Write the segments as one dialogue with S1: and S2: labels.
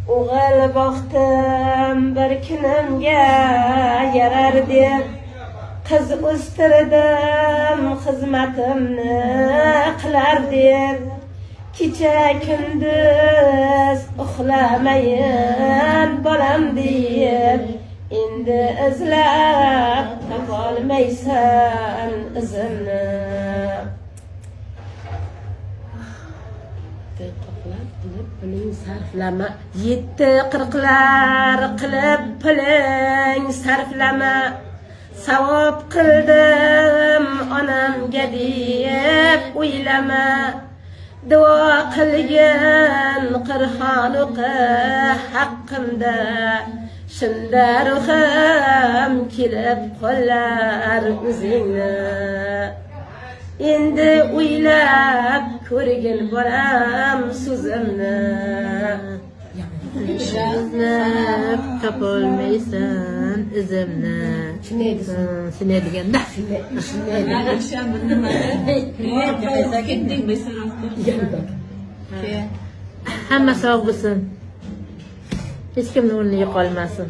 S1: O'g'il boqdim bir kunimga yarar deb, qiz o'stirdim xizmatimni qilar deb, kecha kunduz uxlamayin bolam deb, endi izlab topolmaysan izimni. Piling sarflama, yetti qirqlar qilib piling sarflama. Savob qildim onamga deb o'ylama. Duo qilgin Qur'on o'qi haqqimda, shunda ruhim kelib qo'llar o'zingni. Endi o'ylab ko'rgin bolam so'zimni. Topolmaysan izimni. Shunday deganda hamma sog' bo'lsin, hech kimning o'rni yo'qolmasin.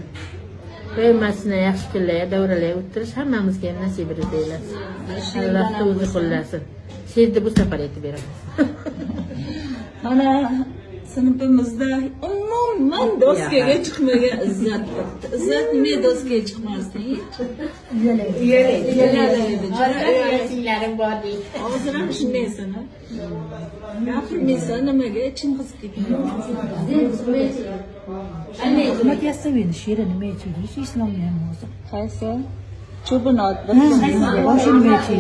S1: Qo'ymasini yaxshi kunlarga davralarga o'tirish hammamizga ham nasib eylasin. Alloh o'zi qo'llasin. She'rni bu safar aytib beramiz.
S2: Mana sinfimizda umuman doskaga chiqmagan Izzat. Izzat nima doskaga chiqmasdi?
S1: Singlarim bor deydi.
S2: Hozir ham shundaysan. Gapirmaysan nimaga Chingiz ketdi?
S3: Nima kasbini she'ri nima aytdi? Islomga ham hozir.
S2: Qaysi? Chubinot bir
S3: Boshini aytdi.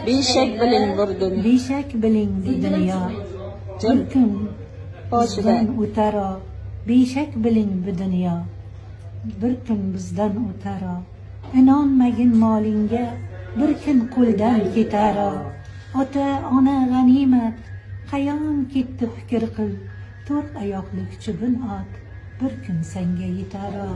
S2: beshak biling bir dunyo.
S3: Beshak biling bu dunyo. Bir kun
S2: Boshidan
S3: o'taro. Beshak biling bu dunyo. Bir kun bizdan o'taro. Inonmagin molingga, bir kun qo'ldan ketaro. Ota ona g'animat, qayon ketdi fikr qil. To'rt oyoqlik chubin ot, bir kun senga yetaro.